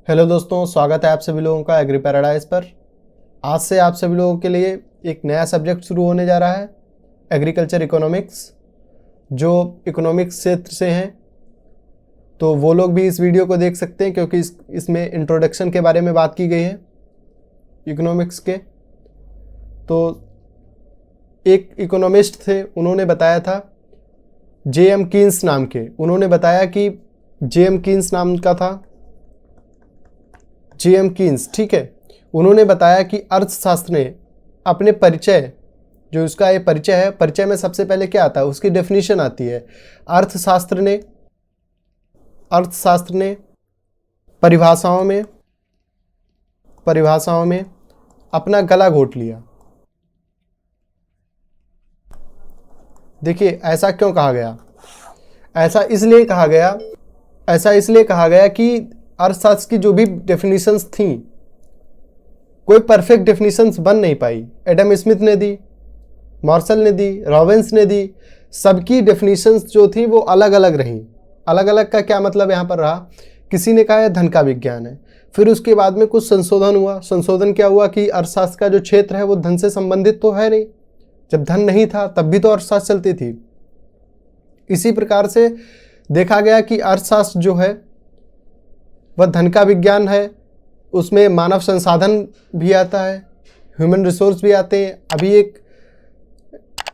Hello दोस्तों, स्वागत है आप सभी लोगों का एग्री पैराडाइज पर। आज से आप सभी लोगों के लिए एक नया सब्जेक्ट शुरू होने जा रहा है, एग्रीकल्चर इकोनॉमिक्स। जो इकोनॉमिक्स क्षेत्र से हैं तो वो लोग भी इस वीडियो को देख सकते हैं, क्योंकि इसमें इंट्रोडक्शन के बारे में बात की गई है इकोनॉमिक्स के। तो एक इकोनॉमिस्ट थे, उन्होंने बताया था जे.एम. कीन्स नाम के। उन्होंने बताया कि जे.एम. कीन्स नाम का था, जे.एम. कीन्स, ठीक है। उन्होंने बताया कि अर्थशास्त्र ने अपने परिचय, जो उसका ये परिचय है, परिचय में सबसे पहले क्या आता है, उसकी डेफिनेशन आती है। अर्थशास्त्र ने परिभाषाओं में अपना गला घोट लिया। देखिए, ऐसा क्यों कहा गया? ऐसा इसलिए कहा गया कि अर्थशास्त्र की जो भी डेफिनेशंस थी, कोई परफेक्ट डेफिनेशंस बन नहीं पाई। एडम स्मिथ ने दी, मार्शल ने दी, रॉबिन्स ने दी, सबकी डेफिनेशंस जो थी वो अलग अलग रहीं। अलग अलग का क्या मतलब यहाँ पर रहा? किसी ने कहा है धन का विज्ञान है, फिर उसके बाद में कुछ संशोधन हुआ। संशोधन क्या हुआ कि अर्थशास्त्र का जो क्षेत्र है वो धन से संबंधित तो है नहीं। जब धन नहीं था तब भी तो अर्थशास्त्र चलती थी। इसी प्रकार से देखा गया कि अर्थशास्त्र जो है वह धन का विज्ञान है। उसमें मानव संसाधन भी आता है, ह्यूमन रिसोर्स भी आते हैं। अभी एक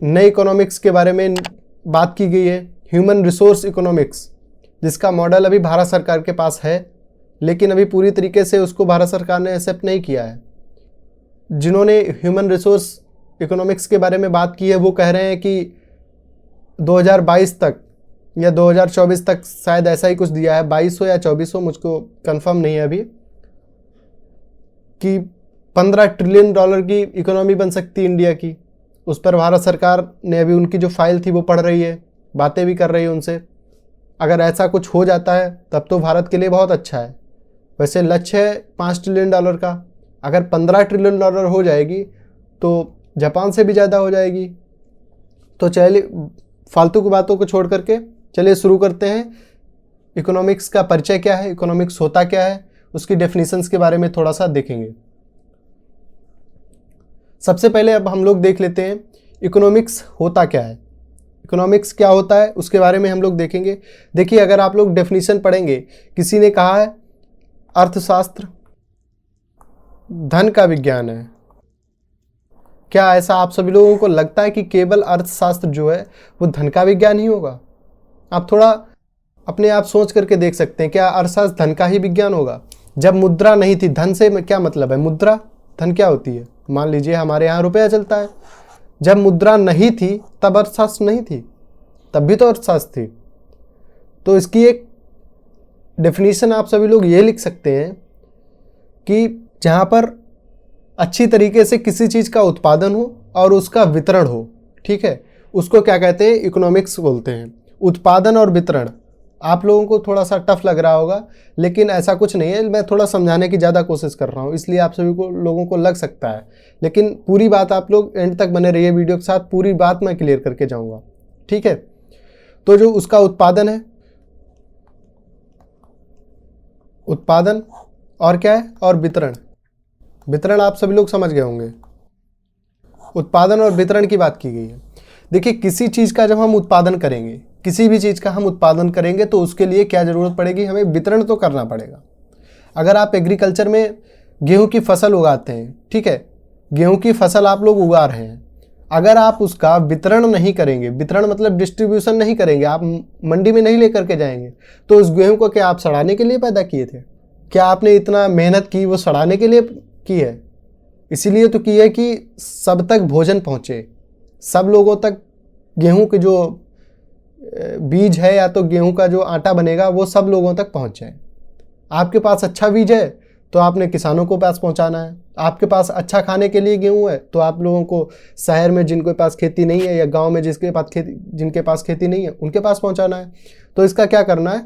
नए इकोनॉमिक्स के बारे में बात की गई है, ह्यूमन रिसोर्स इकोनॉमिक्स, जिसका मॉडल अभी भारत सरकार के पास है, लेकिन अभी पूरी तरीके से उसको भारत सरकार ने एक्सेप्ट नहीं किया है। जिन्होंने ह्यूमन रिसोर्स इकोनॉमिक्स के बारे में बात की है वो कह रहे हैं कि 2022 तक या 2024 तक, शायद ऐसा ही कुछ दिया है, 22 हो या 24 हो, मुझको कंफर्म नहीं है अभी, कि $15 ट्रिलियन की इकोनॉमी बन सकती है इंडिया की। उस पर भारत सरकार ने अभी उनकी जो फाइल थी वो पढ़ रही है, बातें भी कर रही है उनसे। अगर ऐसा कुछ हो जाता है तब तो भारत के लिए बहुत अच्छा है। वैसे लक्ष्य है $5 ट्रिलियन का। अगर $15 ट्रिलियन हो जाएगी तो जापान से भी ज़्यादा हो जाएगी। तो चलिए, फालतू की बातों को छोड़ करके चलिए शुरू करते हैं। इकोनॉमिक्स का परिचय क्या है, इकोनॉमिक्स होता क्या है, उसकी डेफिनेशंस के बारे में थोड़ा सा देखेंगे। सबसे पहले अब हम लोग देख लेते हैं इकोनॉमिक्स होता क्या है। इकोनॉमिक्स क्या होता है उसके बारे में हम लोग देखेंगे। देखिए, अगर आप लोग डेफिनेशन पढ़ेंगे, किसी ने कहा है अर्थशास्त्र धन का विज्ञान है। क्या ऐसा आप सभी लोगों को लगता है कि केवल अर्थशास्त्र जो है वो धन का विज्ञान ही होगा? आप थोड़ा अपने आप सोच करके देख सकते हैं, क्या अर्थशास्त्र धन का ही विज्ञान होगा? जब मुद्रा नहीं थी, धन से क्या मतलब है? मुद्रा, धन क्या होती है? मान लीजिए हमारे यहाँ रुपया चलता है। जब मुद्रा नहीं थी तब अर्थशास्त्र नहीं थी, तब भी तो अर्थशास्त्र थी। तो इसकी एक डेफिनेशन आप सभी लोग ये लिख सकते हैं कि जहाँ पर अच्छी तरीके से किसी चीज़ का उत्पादन हो और उसका वितरण हो, ठीक है, उसको क्या कहते हैं? इकोनॉमिक्स बोलते हैं। उत्पादन और वितरण आप लोगों को थोड़ा सा टफ लग रहा होगा, लेकिन ऐसा कुछ नहीं है। मैं थोड़ा समझाने की ज़्यादा कोशिश कर रहा हूँ, इसलिए आप सभी को लोगों को लग सकता है, लेकिन पूरी बात आप लोग एंड तक बने रहिए वीडियो के साथ, पूरी बात मैं क्लियर करके जाऊँगा, ठीक है। तो जो उसका उत्पादन है, उत्पादन और क्या है, और वितरण। वितरण आप सभी लोग समझ गए होंगे। उत्पादन और वितरण की बात की गई है। देखिए, किसी चीज़ का जब हम उत्पादन करेंगे, किसी भी चीज़ का हम उत्पादन करेंगे तो उसके लिए क्या ज़रूरत पड़ेगी? हमें वितरण तो करना पड़ेगा। अगर आप एग्रीकल्चर में गेहूं की फसल उगाते हैं, ठीक है, गेहूं की फसल आप लोग उगा रहे हैं, अगर आप उसका वितरण नहीं करेंगे, वितरण मतलब डिस्ट्रीब्यूशन नहीं करेंगे, आप मंडी में नहीं लेकर के जाएंगे, तो उस गेहूं को क्या आप सड़ाने के लिए पैदा किए थे? क्या आपने इतना मेहनत की वो सड़ाने के लिए की है? इसीलिए तो की है कि सब तक भोजन पहुँचे, सब लोगों तक गेहूं के जो बीज है या तो गेहूं का जो आटा बनेगा वो सब लोगों तक पहुंच जाए। आपके पास अच्छा बीज है तो आपने किसानों को पास पहुंचाना है। आपके पास अच्छा खाने के लिए गेहूं है तो आप लोगों को शहर में जिनके पास खेती नहीं है या गांव में जिनके पास खेती नहीं है उनके पास पहुंचाना है। तो इसका क्या करना है?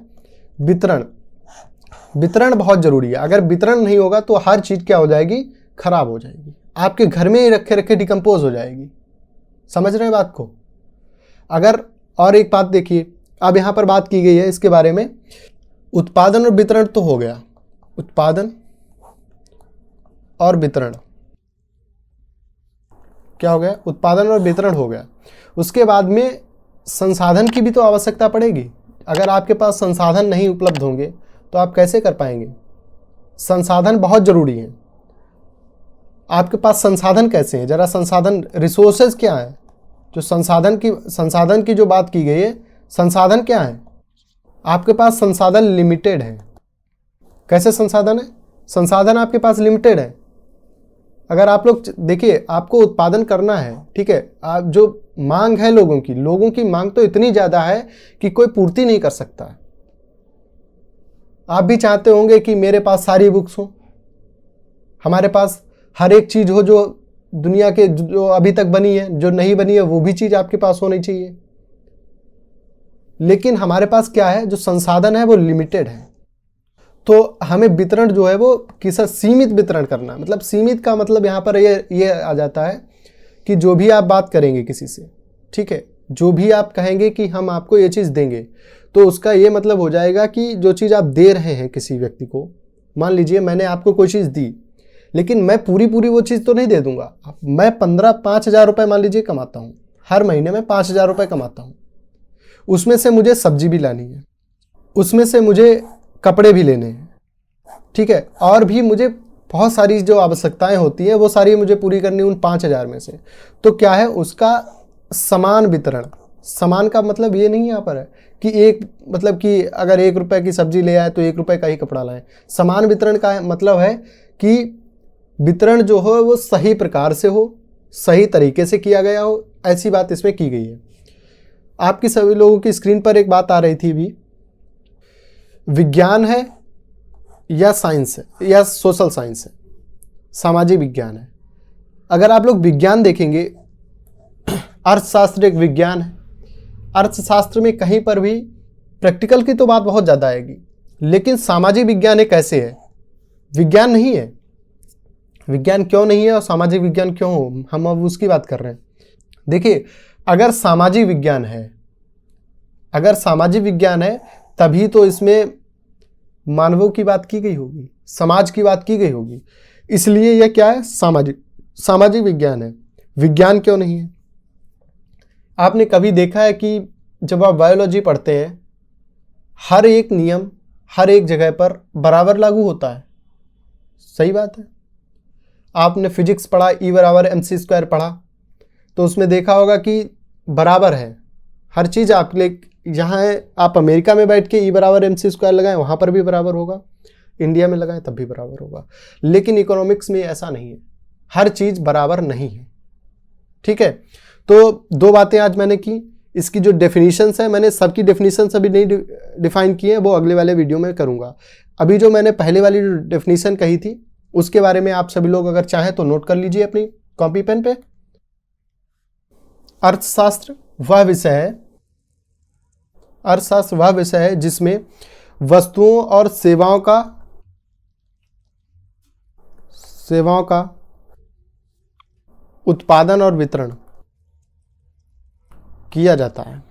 वितरण। वितरण बहुत ज़रूरी है। अगर वितरण नहीं होगा तो हर चीज़ क्या हो जाएगी? खराब हो जाएगी, आपके घर में ही रखे रखे डिकम्पोज हो जाएगी। समझ रहे हैं बात को? अगर और एक बात देखिए, अब यहाँ पर बात की गई है इसके बारे में, उत्पादन और वितरण तो हो गया, उत्पादन और वितरण, क्या हो गया? उत्पादन और वितरण हो गया। उसके बाद में संसाधन की भी तो आवश्यकता पड़ेगी। अगर आपके पास संसाधन नहीं उपलब्ध होंगे तो आप कैसे कर पाएंगे? संसाधन बहुत जरूरी है। आपके पास संसाधन कैसे हैं? जरा संसाधन, रिसोर्सेज क्या है? जो संसाधन की जो बात की गई है, संसाधन क्या है? आपके पास संसाधन लिमिटेड है। कैसे संसाधन है? संसाधन आपके पास लिमिटेड है। अगर आप लोग देखिए, आपको उत्पादन करना है, ठीक है, आप जो मांग है लोगों की मांग तो इतनी ज्यादा है कि कोई पूर्ति नहीं कर सकता है। आप भी चाहते होंगे कि मेरे पास सारी बुक्स हो, हमारे पास हर एक चीज हो जो दुनिया के जो अभी तक बनी है, जो नहीं बनी है वो भी चीज आपके पास होनी चाहिए। लेकिन हमारे पास क्या है? जो संसाधन है वो लिमिटेड है। तो हमें वितरण जो है वो किसी सीमित वितरण करना, मतलब सीमित का मतलब यहाँ पर ये आ जाता है कि जो भी आप बात करेंगे किसी से, ठीक है, जो भी आप कहेंगे कि हम आपको ये चीज़ देंगे, तो उसका ये मतलब हो जाएगा कि जो चीज़ आप दे रहे हैं किसी व्यक्ति को, मान लीजिए मैंने आपको कोई चीज़ दी, लेकिन मैं पूरी वो चीज़ तो नहीं दे दूंगा। मैं 5,000 रुपये मान लीजिए कमाता हूँ, हर महीने में 5,000 रुपये कमाता हूँ। उसमें से मुझे सब्जी भी लानी है, उसमें से मुझे कपड़े भी लेने हैं, ठीक है, और भी मुझे बहुत सारी जो आवश्यकताएं होती हैं वो सारी मुझे पूरी करनी उन 5,000 में से। तो क्या है? उसका समान वितरण। समान का मतलब ये नहीं यहाँ पर है कि मतलब कि अगर 1 रुपये की सब्जी ले आए तो 1 रुपये का ही कपड़ा लाएं। समान वितरण का मतलब है कि वितरण जो हो वो सही प्रकार से हो, सही तरीके से किया गया हो, ऐसी बात इसमें की गई है। आपकी सभी लोगों की स्क्रीन पर एक बात आ रही थी भी, विज्ञान है या साइंस है या सोशल साइंस है, सामाजिक विज्ञान है। अगर आप लोग विज्ञान देखेंगे, अर्थशास्त्र एक विज्ञान है। अर्थशास्त्र में कहीं पर भी प्रैक्टिकल की तो बात बहुत ज़्यादा आएगी, लेकिन सामाजिक विज्ञान एक ऐसे है, विज्ञान नहीं है। विज्ञान क्यों नहीं है और सामाजिक विज्ञान क्यों हो, हम अब उसकी बात कर रहे हैं। देखिए, अगर सामाजिक विज्ञान है तभी तो इसमें मानवों की बात की गई होगी, समाज की बात की गई होगी। इसलिए यह क्या है? सामाजिक विज्ञान है। विज्ञान क्यों नहीं है? आपने कभी देखा है कि जब आप बायोलॉजी पढ़ते हैं, हर एक नियम हर एक जगह पर बराबर लागू होता है? सही बात है। आपने फिजिक्स पढ़ा, E = mc² पढ़ा, तो उसमें देखा होगा कि बराबर है हर चीज़। आप जहाँ है, आप अमेरिका में बैठ के E = mc² लगाएं, वहाँ पर भी बराबर होगा, इंडिया में लगाएं तब भी बराबर होगा। लेकिन इकोनॉमिक्स में ऐसा नहीं है, हर चीज़ बराबर नहीं है, ठीक है। तो 2 बातें आज मैंने की। इसकी जो डेफिनेशंस है, मैंने सबकी डेफिनेशंस अभी नहीं डिफाइन की है, वो अगले वाले वीडियो में करूँगा। अभी जो मैंने पहले वाली डेफिनेशन कही थी उसके बारे में आप सभी लोग अगर चाहें तो नोट कर लीजिए अपनी कॉपी पेन पे। अर्थशास्त्र वह विषय है जिसमें वस्तुओं और सेवाओं का उत्पादन और वितरण किया जाता है।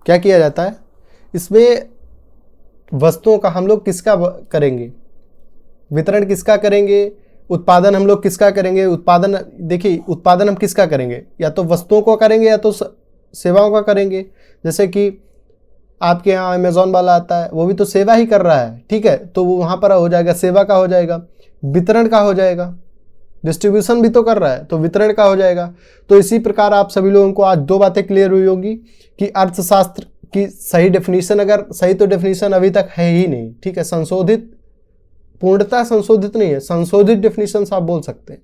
क्या किया जाता है? इसमें वस्तुओं का हम लोग किसका करेंगे, वितरण किसका करेंगे, उत्पादन हम लोग किसका करेंगे। उत्पादन, देखिए, उत्पादन हम किसका करेंगे, या तो वस्तुओं को करेंगे या तो सेवाओं का करेंगे। जैसे कि आपके यहाँ अमेजोन वाला आता है, वो भी तो सेवा ही कर रहा है, ठीक है, तो वो वहाँ पर हो जाएगा, सेवा का हो जाएगा। वितरण का हो जाएगा, डिस्ट्रीब्यूशन भी तो कर रहा है, तो वितरण का हो जाएगा। तो इसी प्रकार आप सभी लोगों को आज 2 बातें क्लियर हुई होंगी कि अर्थशास्त्र की सही डेफिनेशन, अगर सही तो डेफिनेशन अभी तक है ही नहीं, ठीक है, संशोधित, पूर्णतः संशोधित नहीं है, संशोधित डेफिनेशन आप बोल सकते हैं।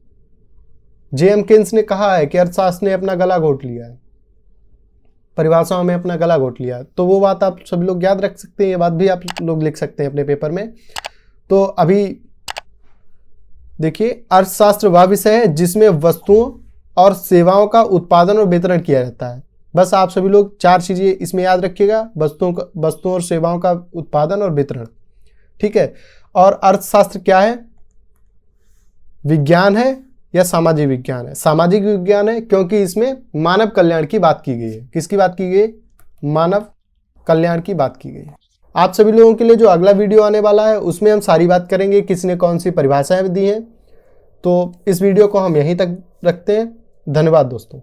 J.M. केन्स ने कहा है कि अर्थशास्त्र ने अपना गला घोट लिया है, परिभाषाओं में अपना गला घोट लिया। तो वो बात आप सभी लोग याद रख सकते हैं, ये बात भी आप लोग लिख सकते हैं अपने पेपर में। तो अभी देखिए, अर्थशास्त्र वह विषय है जिसमें वस्तुओं और सेवाओं का उत्पादन और वितरण किया जाता है। बस आप सभी लोग 4 चीजें इसमें याद रखिएगा, वस्तुओं और सेवाओं का उत्पादन और वितरण, ठीक है। और अर्थशास्त्र क्या है? विज्ञान है या सामाजिक विज्ञान है? सामाजिक विज्ञान है, क्योंकि इसमें मानव कल्याण की बात की गई है। किसकी बात की गई? मानव कल्याण की बात की गई है। आप सभी लोगों के लिए जो अगला वीडियो आने वाला है उसमें हम सारी बात करेंगे किसने कौन सी परिभाषाएं दी हैं। तो इस वीडियो को हम यहीं तक रखते हैं। धन्यवाद दोस्तों।